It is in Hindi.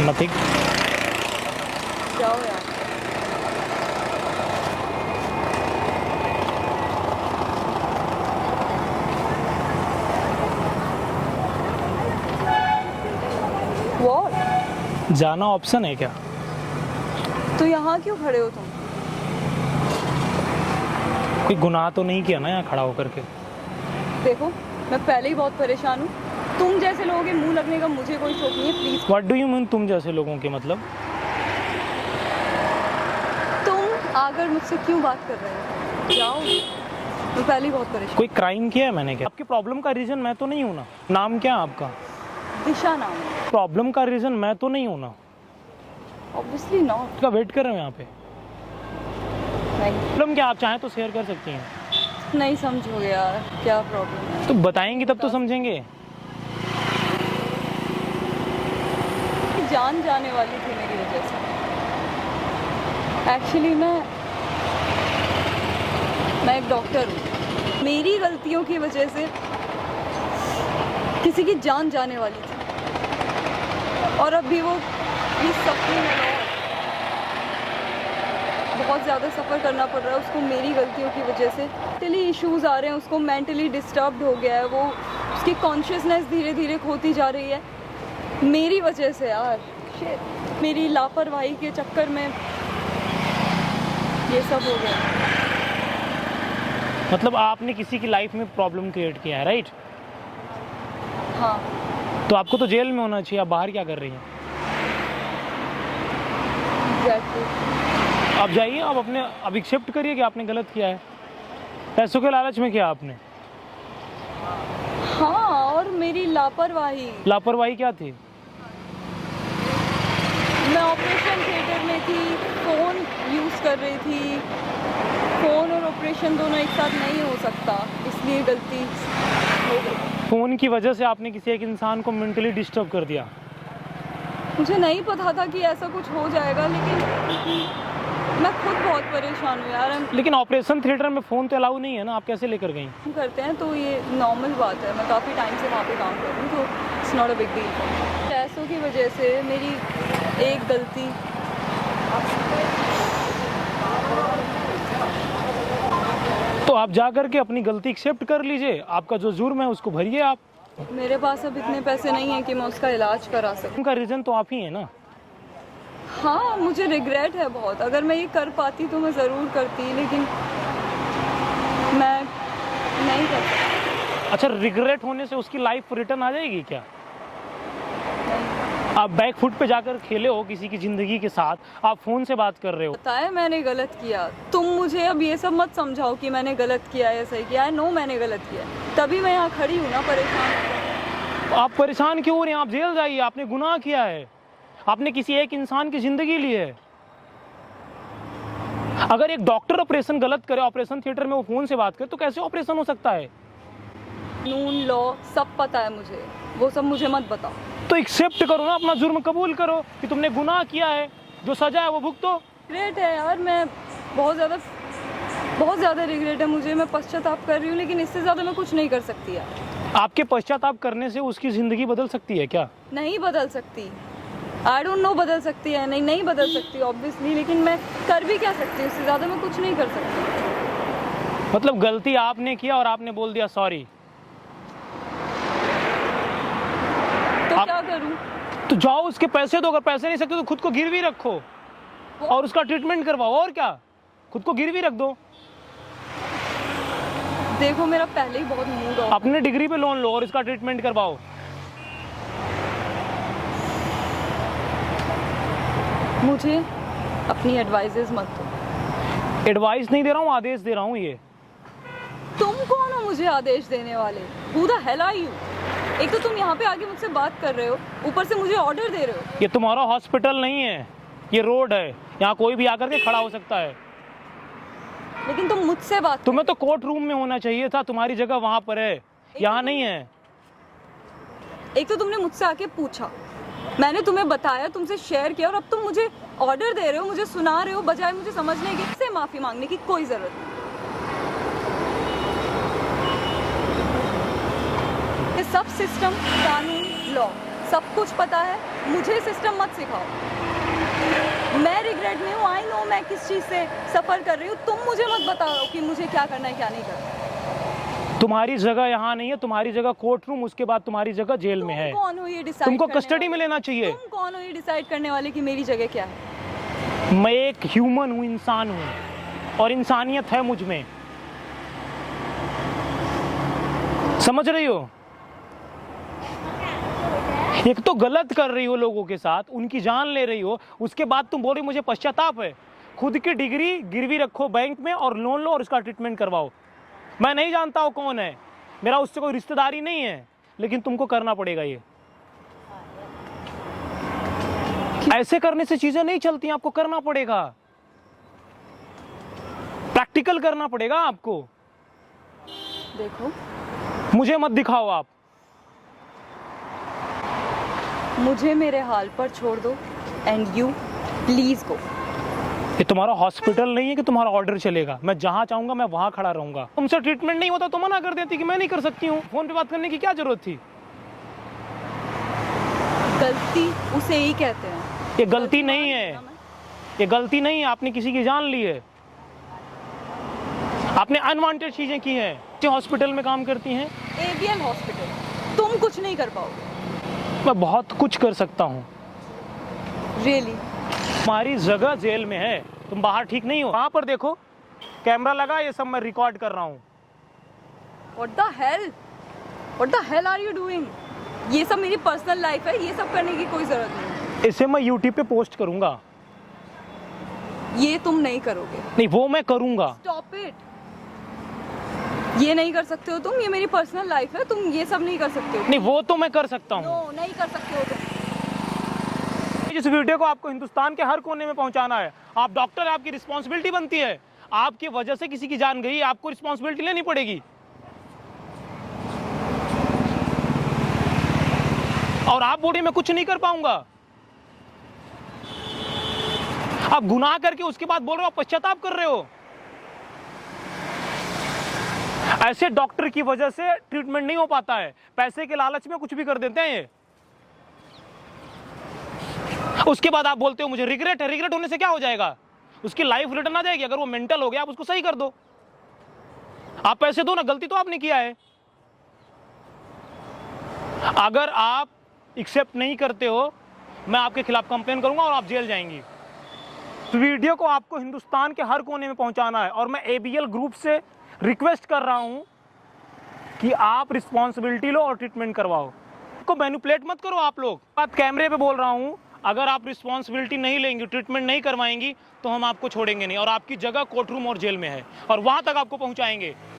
नथिंग। जाओ यार। What? जाना ऑप्शन है क्या? तो यहाँ क्यों खड़े हो तुम? कोई गुनाह तो नहीं किया ना यहाँ खड़ा होकर के? देखो, मैं पहले ही बहुत परेशान हूँ। तुम जैसे लोगों के मुंह लगने का मुझे कोई शौक नहीं है, please. What do you mean तुम जैसे लोगों के मतलब? तुम आकर मुझसे क्यों बात कर रहे हो? जाओ, मैं पहले ही बहुत परेशान। कोई क्राइम किया है मैंने क्या? आपकी प्रॉब्लम का रीजन मैं तो नहीं हूँ ना। नाम क्या है आपका? दिशा नाम है। प्रॉब्लम का रीजन मैं तो नहीं हूँ ना। Obviously not. उसका वेट कर रहे हो यहाँ पे। नहीं, प्रॉब्लम क्या आप चाहें तो शेयर कर सकती हैं। नहीं समझोगे यार क्या प्रॉब्लम है। तो बताएंगी तब तो समझेंगे। जान जाने वाली थी मेरी वजह से। एक्चुअली मैं एक डॉक्टर हूँ। मेरी गलतियों की वजह से किसी की जान जाने वाली थी, और अभी वो सफरिंग बहुत ज़्यादा सफ़र करना पड़ रहा है उसको मेरी गलतियों की वजह से। मेंटली इश्यूज आ रहे हैं, उसको मेंटली डिस्टर्ब्ड हो गया है, वो उसकी कॉन्शियसनेस धीरे धीरे खोती जा रही है मेरी वजह से यार। मेरी लापरवाही के चक्कर में ये सब हो गया। मतलब आपने किसी की लाइफ में प्रॉब्लम क्रिएट किया है, राइट? हाँ। तो आपको तो जेल में होना चाहिए। आप बाहर क्या कर रही हैं? एग्जैक्टली। आप जाइए, आप अपने अब एक्सेप्ट करिए कि आपने गलत किया है। पैसों के लालच में किया आपने। हाँ, और मेरी लापरवाही। लापरवाही क्या थी? मैं ऑपरेशन थिएटर में थी, फ़ोन यूज़ कर रही थी। फ़ोन और ऑपरेशन दोनों एक साथ नहीं हो सकता, इसलिए गलती हो गई। फ़ोन की वजह से आपने किसी एक इंसान को मेंटली डिस्टर्ब कर दिया। मुझे नहीं पता था कि ऐसा कुछ हो जाएगा, लेकिन मैं खुद बहुत परेशान हूँ यार। हम लेकिन ऑपरेशन थिएटर में फ़ोन तो अलाउ नहीं है ना, आप कैसे लेकर गई? करते हैं तो ये नॉर्मल बात है। मैं काफ़ी टाइम से वहाँ पे काम कर रही हूँ, तो it's not a big deal. पैसों की वजह से मेरी एक गलती। तो आप जा करके अपनी गलती एक्सेप्ट कर लीजिए। आपका जो जुर्म है उसको भरिए आप। मेरे पास अब इतने पैसे नहीं हैं कि मैं उसका इलाज करा सकूं। उनका रीज़न तो आप ही है ना। हाँ, मुझे रिग्रेट है बहुत। अगर मैं ये कर पाती तो मैं ज़रूर करती, लेकिन मैं नहीं कर सकती। अच्छा, रिग्रेट होने से उसकी लाइफ रिटर्न आ जाएगी क्या? आप बैक फुट पे जाकर खेले हो किसी की ज़िंदगी के साथ, आप फ़ोन से बात कर रहे हो। पता है मैंने गलत किया। तुम मुझे अब ये सब मत समझाओ कि मैंने गलत किया है, सही किया है। नो, मैंने गलत किया है, तभी मैं यहाँ खड़ी हूँ ना, परेशान। आप परेशान क्यों हो रहे हैं? आप जेल जाइए। आपने गुनाह किया है, आपने किसी एक इंसान की ज़िंदगी ली है। अगर एक डॉक्टर ऑपरेशन गलत करे, ऑपरेशन थिएटर में वो फ़ोन से बात करे, तो कैसे ऑपरेशन हो सकता है? कानून, लॉ सब पता है मुझे, वो सब मुझे मत बताओ। तो एक्सेप्ट करो ना, अपना जुर्म कबूल करो कि तुमने गुनाह किया है, जो सजा है वो भुगतो। रिग्रेट है यार, मैं बहुत ज़्यादा रिग्रेट है मुझे। मैं पश्चाताप कर रही हूँ, लेकिन इससे ज़्यादा मैं कुछ नहीं कर सकती यार। आपके पश्चाताप करने से उसकी ज़िंदगी बदल सकती है क्या? नहीं बदल सकती। आई डोंट नो बदल सकती है नहीं बदल सकती ऑब्वियसली, लेकिन मैं कर भी क्या सकती हूँ? उससे ज़्यादा मैं कुछ नहीं कर सकती। मतलब गलती आपने किया और आपने बोल दिया सॉरी। तो क्या करूँ? तो जाओ उसके पैसे दो। अगर पैसे नहीं सकते तो खुद को गिरवी रखो और उसका ट्रीटमेंट करवाओ। और क्या, खुद को गिरवी रख दो। देखो, मेरा पहले ही बहुत मूड ऑफ। अपने डिग्री पे लोन लो और इसका ट्रीटमेंट करवाओ। मुझे अपनी एडवाइजेस मत दो। एडवाइस नहीं दे रहा हूँ, आदेश दे रहा हूँ। ये तुम कौन हो मुझे आदेश देने वाले? Who the hell are you? एक तो तुम यहाँ पे आके मुझसे बात कर रहे हो, ऊपर से मुझे ऑर्डर दे रहे हो। ये तुम्हारा हॉस्पिटल नहीं है, ये रोड है। यहाँ कोई भी आकर के खड़ा हो सकता है। लेकिन तुम मुझसे बात तुम्हें तो कोर्ट रूम में होना चाहिए था। तुम्हारी जगह वहाँ पर है, यहाँ नहीं है। एक तो तुमने मुझसे आके पूछा, मैंने तुम्हें बताया, तुमसे शेयर किया, और अब तुम मुझे ऑर्डर दे रहे हो, मुझे सुना रहे हो, बजाय मुझे समझने की। से माफी मांगने की कोई जरूरत नहीं। ये सब सिस्टम, कानून, लॉ सब कुछ पता है, मुझे सिस्टम मत सिखाओ। मैं रिग्रेट में हूँ, आई नो मैं किस चीज़ से सफ़र कर रही हूँ, तुम मुझे मत बताओ कि मुझे क्या करना है क्या नहीं करना। तुम्हारी जगह यहाँ नहीं है, तुम्हारी जगह कोर्ट रूम, उसके बाद तुम्हारी जगह जेल में है। तुम कौन हो ये डिसाइड तुमको करने कस्टडी में वाले? लेना चाहिए। तुम कौन हो ये डिसाइड करने वाले कि मेरी जगह क्या है? मैं एक ह्यूमन हूँ, इंसान हूँ, और इंसानियत है मुझ में, समझ रही हो? एक तो गलत कर रही हो लोगों के साथ, उनकी जान ले रही हो, उसके बाद तुम बोल रही हो मुझे पश्चाताप है। खुद की डिग्री गिरवी रखो बैंक में और लोन लो और उसका ट्रीटमेंट करवाओ। मैं नहीं जानता हूँ कौन है, मेरा उससे कोई रिश्तेदारी नहीं है, लेकिन तुमको करना पड़ेगा ये। ऐसे करने से चीजें नहीं चलती, आपको करना पड़ेगा, प्रैक्टिकल करना पड़ेगा आपको। देखो, मुझे मत दिखाओ आप। मुझे मेरे हाल पर छोड़ दो एंड यू प्लीज गो। ये तुम्हारा हॉस्पिटल नहीं है कि तुम्हारा ऑर्डर चलेगा। मैं जहां चाहूंगा मैं वहां खड़ा रहूंगा। तुमसे ट्रीटमेंट नहीं होता तो मना कर देती कि मैं नहीं कर सकती हूँ। फोन पे बात करने की क्या जरूरत थी? गलती उसे ही कहते हैं। ये गलती नहीं है, ये गलती नहीं है। आपने किसी की जान ली है, आपने अनवांटेड चीजें की हैं। हॉस्पिटल में काम करती हैं, एबीएल हॉस्पिटल, तुम कुछ नहीं कर पाओगे। मैं बहुत कुछ कर सकता हूँ। रियली? तुम्हारी जगह जेल में है, तुम बाहर ठीक नहीं हो। वहां पर देखो कैमरा लगा, ये सब मैं रिकॉर्ड कर रहा हूँ। What the hell are you doing? ये सब मेरी पर्सनल लाइफ है, ये सब करने की कोई जरूरत नहीं। इसे मैं यूट्यूब पे पोस्ट करूंगा। ये तुम नहीं करोगे। नहीं, वो मैं करूंगा। Stop it. ये नहीं कर सकते हो तुम, ये मेरी पर्सनल लाइफ है, तुम ये सब नहीं कर सकते हो। नहीं, वो तो मैं कर सकता हूँ। नो, नहीं कर सकते हो तुम। इस वीडियो को आपको हिंदुस्तान के हर कोने में पहुंचाना है। आप डॉक्टर, आपकी रिस्पॉन्सिबिलिटी बनती है। आपकी वजह से किसी की जान गई, आपको रिस्पॉन्सिबिलिटी लेनी पड़ेगी। और आप बोलिए मैं कुछ नहीं कर पाऊंगा। आप गुनाह करके उसके बाद बोल रहे हो, आप पश्चाताप कर रहे हो। ऐसे डॉक्टर की वजह से ट्रीटमेंट नहीं हो पाता है। पैसे के लालच में कुछ भी कर देते हैं ये। उसके बाद आप बोलते हो मुझे रिग्रेट है। रिग्रेट होने से क्या हो जाएगा? उसकी लाइफ रिटर्न आ जाएगी। अगर वो मेंटल हो गया, आप उसको सही कर दो। आप पैसे दो ना, गलती तो आपने किया है। अगर आप एक्सेप्ट नहीं करते हो, मैं आपके खिलाफ कंप्लेन करूंगा और आप जेल जाएंगी। तो वीडियो को आपको हिंदुस्तान के हर कोने में पहुंचाना है। और मैं एबीएल ग्रुप से रिक्वेस्ट कर रहा हूं कि आप रिस्पॉन्सिबिलिटी लो और ट्रीटमेंट करवाओ। को मैनिपुलेट मत करो आप लोग। बात कैमरे पे बोल रहा हूं, अगर आप रिस्पॉन्सिबिलिटी नहीं लेंगी, ट्रीटमेंट नहीं करवाएंगी, तो हम आपको छोड़ेंगे नहीं। और आपकी जगह कोर्ट रूम और जेल में है, और वहां तक आपको पहुंचाएंगे।